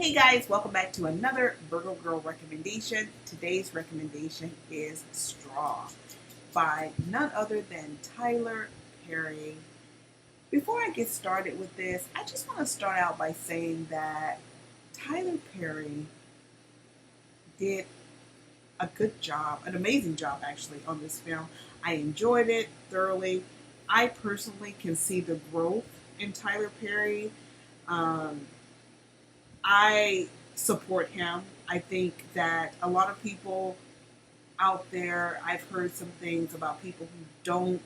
Hey guys, welcome back to another Virgo Girl recommendation. Today's recommendation is Straw by none other than Tyler Perry. Before I get started with this, I just want to start out by saying that Tyler Perry did a good job, an amazing job actually, on this film. I enjoyed it thoroughly. I personally can see the growth in Tyler Perry. Um, I support him. I think that a lot of people out there, I've heard some things about people who don't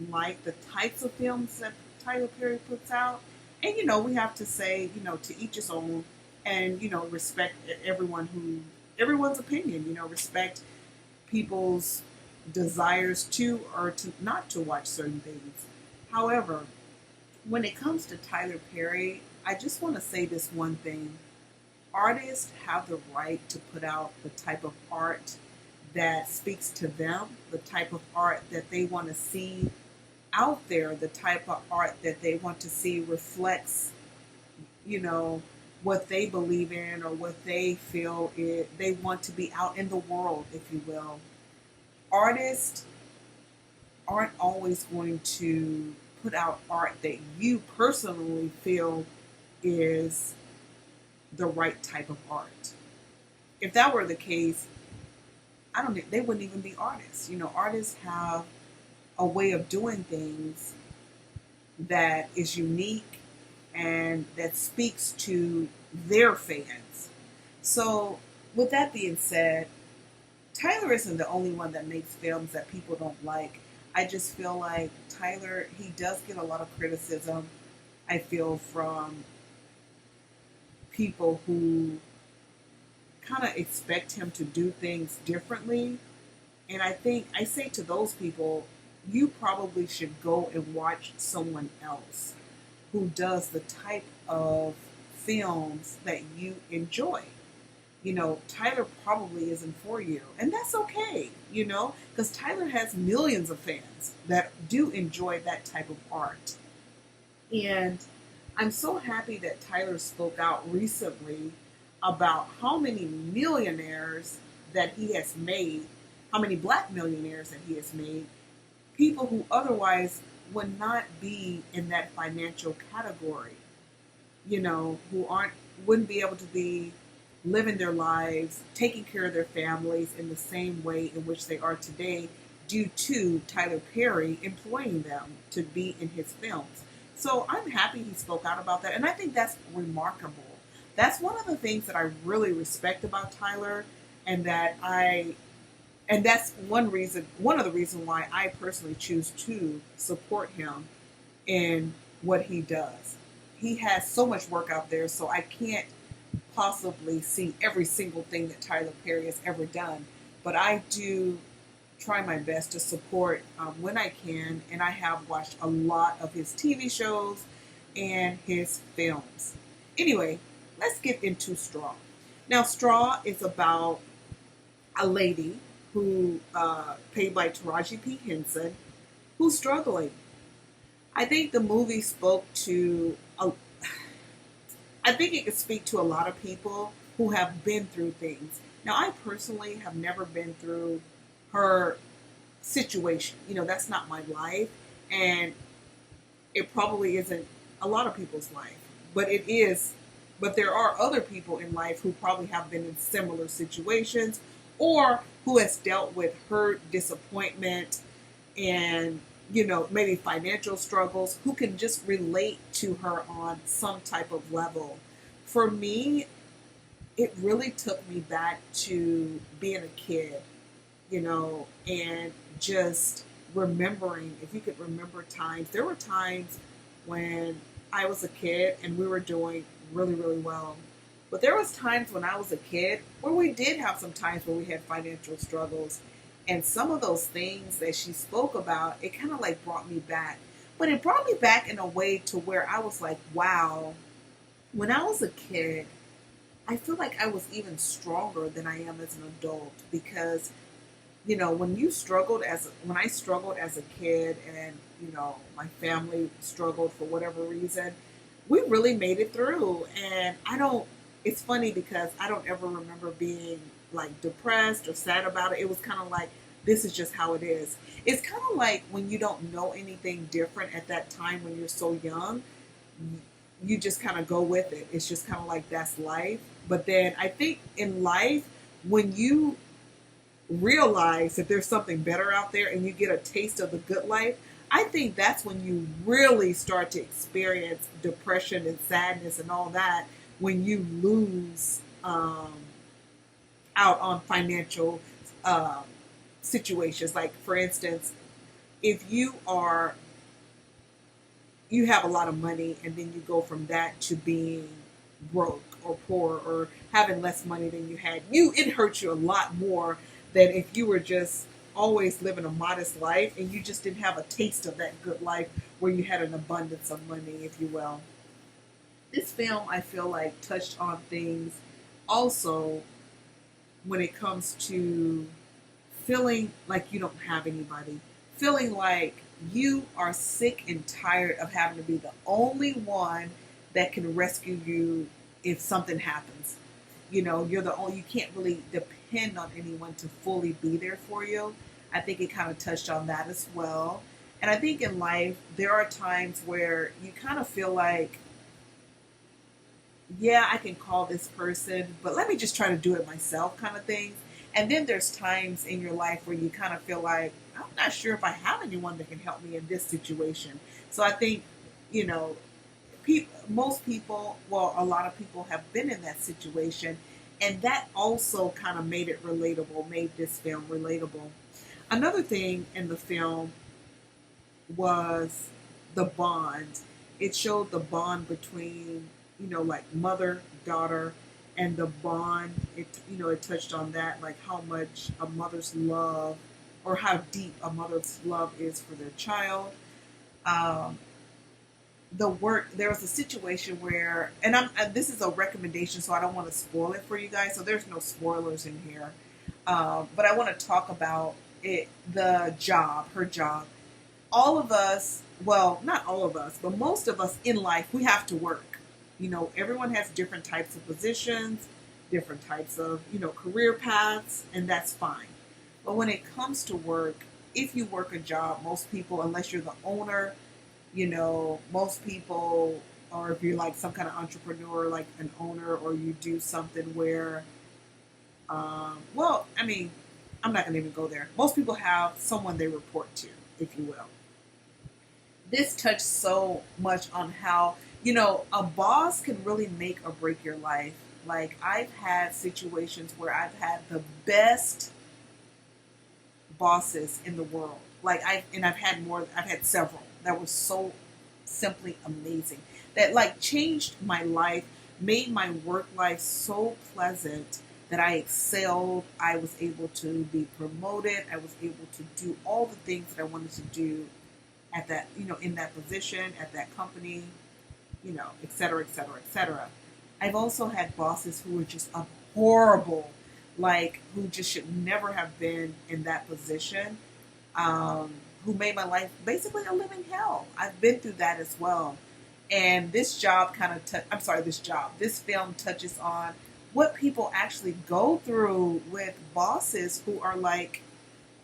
like the types of films that Tyler Perry puts out. And, we have to say, to each his own and, respect everyone's opinion, respect people's desires to or to not to watch certain things. However, when it comes to Tyler Perry, I just want to say this one thing: artists have the right to put out the type of art that speaks to them, the type of art that they want to see out there, the type of art that they want to see reflects, you know, what they believe in or what they feel they want to be out in the world, if you will. Artists aren't always going to put out art that you personally feel is the right type of art. If that were the case, I don't think they wouldn't even be artists. Artists have a way of doing things that is unique and that speaks to their fans. So, with that being said, Tyler isn't the only one that makes films that people don't like. I just feel like Tyler, he does get a lot of criticism, I feel, from people who kind of expect him to do things differently. And I think I say to those people, you probably should go and watch someone else who does the type of films that you enjoy. Tyler probably isn't for you, and that's okay, because Tyler has millions of fans that do enjoy that type of art. And I'm so happy that Tyler spoke out recently about how many millionaires that he has made, how many black millionaires that he has made, people who otherwise would not be in that financial category, who wouldn't be able to be living their lives, taking care of their families in the same way in which they are today due to Tyler Perry employing them to be in his films. So I'm happy he spoke out about that, and I think that's remarkable. That's one of the things that I really respect about Tyler, and that's one of the reasons why I personally choose to support him in what he does. He has so much work out there, so I can't possibly see every single thing that Tyler Perry has ever done, but I do try my best to support when I can, and I have watched a lot of his TV shows and his films. Anyway, let's get into Straw. Now, Straw is about a lady who, played by Taraji P. Henson, who's struggling. I think the movie I think it could speak to a lot of people who have been through things. Now, I personally have never been through her situation. That's not my life, and it probably isn't a lot of people's life, but it is. But there are other people in life who probably have been in similar situations or who has dealt with hurt, disappointment, and maybe financial struggles, who can just relate to her on some type of level. For me, it really took me back to being a kid, and just remembering, if you could remember times, there were times when I was a kid and we were doing really, really well. But there was times when I was a kid where we did have some times where we had financial struggles. And some of those things that she spoke about, it kind of like brought me back. But it brought me back in a way to where I was like, wow, when I was a kid, I feel like I was even stronger than I am as an adult because when I struggled as a kid, and my family struggled for whatever reason, we really made it through. And it's funny because I don't ever remember being like depressed or sad about it. It was kind of like, this is just how it is. It's kind of like when you don't know anything different at that time when you're so young, you just kind of go with it. It's just kind of like that's life. But then I think in life, when you realize that there's something better out there and you get a taste of the good life, I think that's when you really start to experience depression and sadness and all that, when you lose out on financial um, situations. Like, for instance, if you have a lot of money and then you go from that to being broke or poor or having less money than you had, it hurts you a lot more than if you were just always living a modest life and you just didn't have a taste of that good life where you had an abundance of money, if you will. This film, I feel like, touched on things also when it comes to feeling like you don't have anybody, feeling like you are sick and tired of having to be the only one that can rescue you if something happens. You know, you're the only, you can't really depend on anyone to fully be there for you. I think it kind of touched on that as well. And I think in life, there are times where you kind of feel like, yeah, I can call this person, but let me just try to do it myself, kind of thing. And then there's times in your life where you kind of feel like, I'm not sure if I have anyone that can help me in this situation. So I think, you know, most people, well, a lot of people have been in that situation. And that also kind of made it relatable, made this film relatable. Another thing in the film was the bond. It showed the bond between, like mother, daughter, and the bond. It touched on that, like how much a mother's love, or how deep a mother's love is for their child. Um, there was a situation where, this is a recommendation, so I don't want to spoil it for you guys. So there's no spoilers in here, but I want to talk about it. The job, her job. All of us, well, not all of us, but most of us in life, we have to work. Everyone has different types of positions, different types of, career paths, and that's fine. But when it comes to work, if you work a job, most people, unless you're the owner, most people, or if you're like some kind of entrepreneur, like an owner, or you do something where, well, I mean, I'm not going to even go there. Most people have someone they report to, if you will. This touched so much on how, a boss can really make or break your life. Like, I've had situations where I've had the best bosses in the world. I've had several that were so simply amazing, that like changed my life, made my work life so pleasant that I excelled. I was able to be promoted. I was able to do all the things that I wanted to do at that, in that position, at that company, et cetera, et cetera, et cetera. I've also had bosses who were just horrible, like who just should never have been in that position, who made my life basically a living hell. I've been through that as well. And this job this film touches on what people actually go through with bosses who are like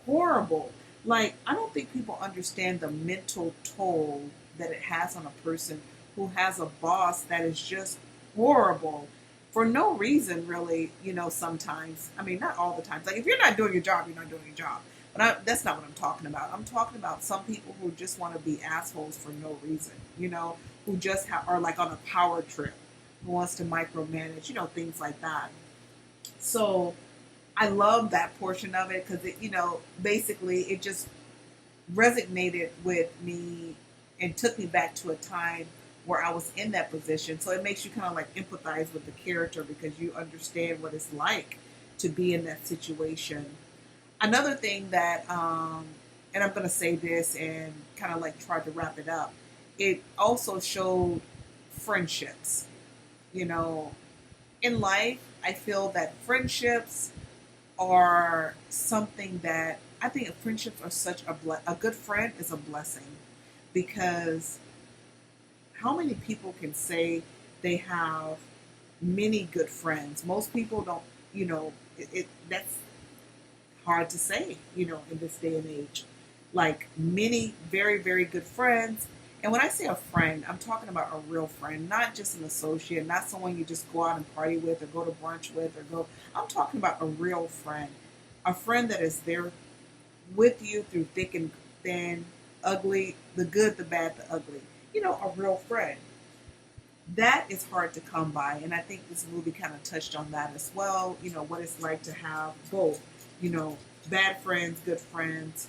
horrible. Like, I don't think people understand the mental toll that it has on a person who has a boss that is just horrible for no reason, really, sometimes. I mean, not all the time. Like, if you're not doing your job, you're not doing your job. But that's not what I'm talking about. I'm talking about some people who just want to be assholes for no reason, who just are like on a power trip, who wants to micromanage, things like that. So I love that portion of it because basically it just resonated with me and took me back to a time where I was in that position. So it makes you kind of like empathize with the character because you understand what it's like to be in that situation. Another thing that, and I'm going to say this and kind of like try to wrap it up, it also showed friendships. In life, I feel that friendships are something that I think friendships are such a good friend is a blessing, because how many people can say they have many good friends. Most people don't, that's hard to say, in this day and age. Like many very, very good friends. And when I say a friend, I'm talking about a real friend, not just an associate, not someone you just go out and party with or go to brunch with or go. I'm talking about a real friend, a friend that is there with you through thick and thin, ugly, the good, the bad, the ugly. A real friend. That is hard to come by. And I think this movie kind of touched on that as well. What it's like to have both, bad friends, good friends.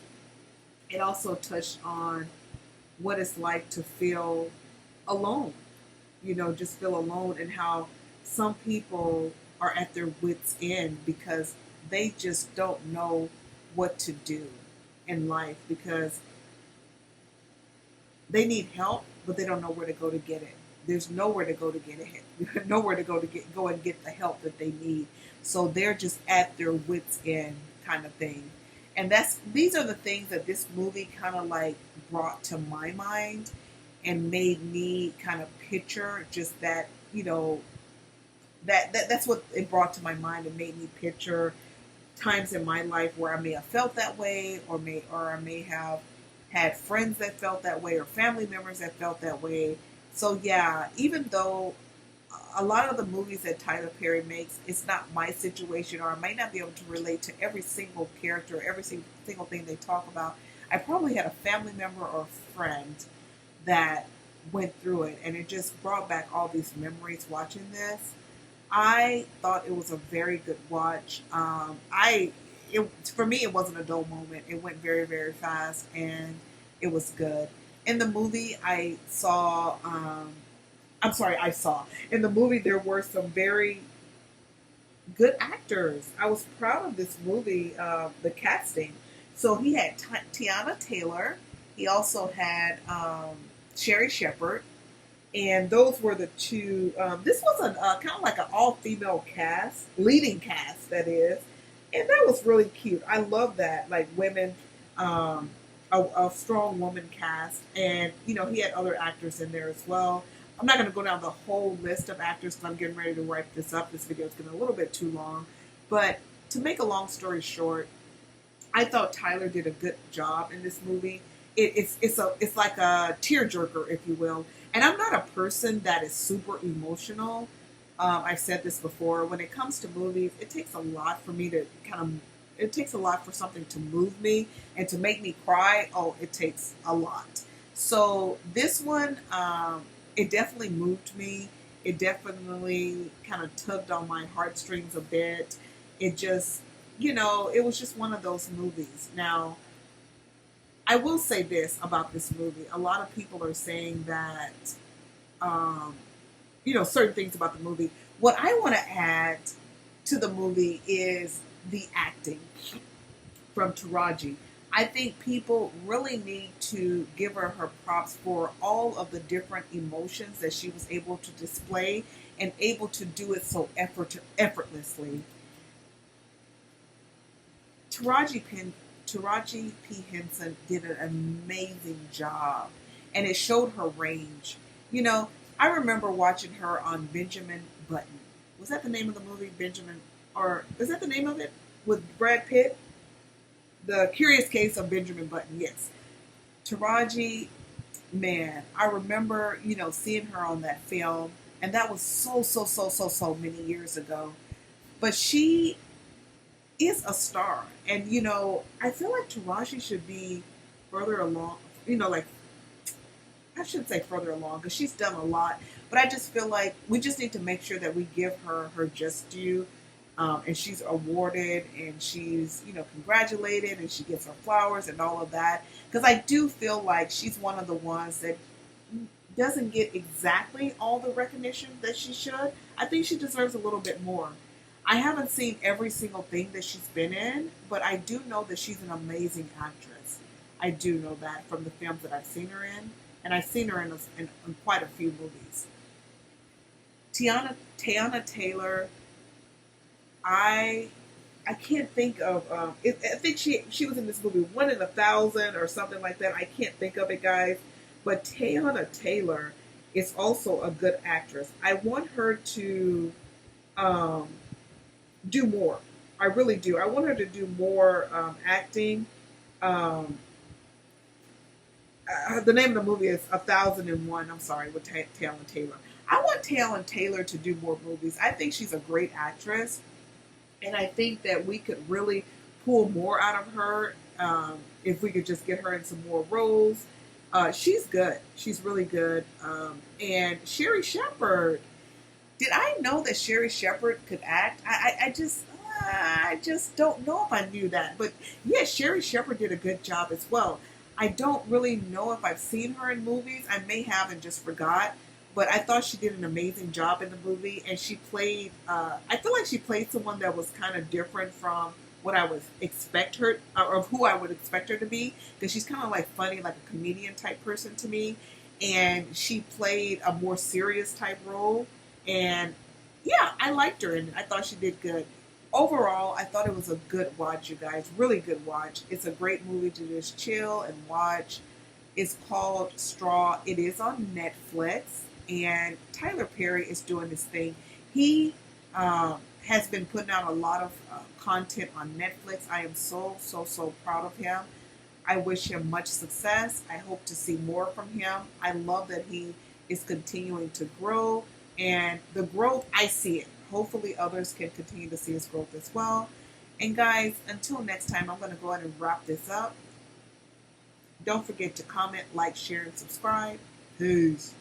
It also touched on what it's like to feel alone, just feel alone, and how some people are at their wits' end because they just don't know what to do in life because they need help, but they don't know where to go to get it. There's nowhere to go to get it. Nowhere to go and get the help that they need. So they're just at their wits' end kind of thing. And these are the things that this movie kind of like brought to my mind and made me kind of picture just that, that's what it brought to my mind and made me picture times in my life where I may have felt that way, or I may have had friends that felt that way, or family members that felt that way. So yeah, even though a lot of the movies that Tyler Perry makes, it's not my situation, or I might not be able to relate to every single character, every single thing they talk about. I probably had a family member or a friend that went through it, and it just brought back all these memories watching this. I thought it was a very good watch. For me, it wasn't a dull moment. It went very, very fast, and it was good. In the movie, I saw. In the movie, there were some very good actors. I was proud of this movie, the casting. So he had Tiana Taylor. He also had Sherry Shepherd. And those were the two. This was kind of like an all-female cast, leading cast, that is. And that was really cute. I love that. Like women, a strong woman cast. And, he had other actors in there as well. I'm not going to go down the whole list of actors because I'm getting ready to wrap this up. This video is getting a little bit too long. But to make a long story short, I thought Tyler did a good job in this movie. It's like a tearjerker, if you will. And I'm not a person that is super emotional. I've said this before. When it comes to movies, it takes a lot for me to it takes a lot for something to move me and to make me cry. Oh, it takes a lot. So this one, it definitely moved me. It definitely kind of tugged on my heartstrings a bit. It just, it was just one of those movies. Now, I will say this about this movie. A lot of people are saying that, certain things about the movie. What I want to add to the movie is the acting from Taraji. I think people really need to give her props for all of the different emotions that she was able to display and able to do it so effortlessly. Taraji P. Henson did an amazing job, and it showed her range. I remember watching her on Benjamin Button. Was that the name of the movie, Benjamin? Or is that the name of it? With Brad Pitt? The Curious Case of Benjamin Button, yes. Taraji, man, I remember, seeing her on that film, and that was so many years ago. But she is a star, and I feel like Taraji should be further along. Like, I shouldn't say further along because she's done a lot, but I just feel like we just need to make sure that we give her just due. And she's awarded, and she's congratulated, and she gets her flowers and all of that, because I do feel like she's one of the ones that doesn't get exactly all the recognition that she should. I think she deserves a little bit more. I haven't seen every single thing that she's been in, but I do know that she's an amazing actress. I do know that from the films that I've seen her in, and I've seen her in quite a few movies. Tiana Taylor, I can't think of. I think she was in this movie 1 in 1,000 or something like that. I can't think of it, guys. But Tiana Taylor is also a good actress. I want her to um, do more. I really do. I want her to do more acting. Um, the name of the movie is 1001. I'm sorry, with Talon Taylor. I want Talon Taylor to do more movies. I think she's a great actress, and I think that we could really pull more out of her if we could just get her in some more roles. She's good. She's really good. And Sherry Shepherd. Did I know that Sherry Shepherd could act? I just don't know if I knew that. But yeah, Sherry Shepherd did a good job as well. I don't really know if I've seen her in movies. I may have and just forgot. But I thought she did an amazing job in the movie, and she played. I feel like she played someone that was kind of different from what I would expect her, or who I would expect her to be, because she's kind of like funny, like a comedian type person to me, and she played a more serious type role, and yeah, I liked her, and I thought she did good. Overall, I thought it was a good watch, you guys. Really good watch. It's a great movie to just chill and watch. It's called Straw. It is on Netflix, and Tyler Perry is doing this thing. He has been putting out a lot of content on Netflix. I am so proud of him. I wish him much success. I hope to see more from him. I love that he is continuing to grow, and the growth, I see it. Hopefully, others can continue to see his growth as well. And guys, until next time, I'm going to go ahead and wrap this up. Don't forget to comment, like, share, and subscribe. Peace.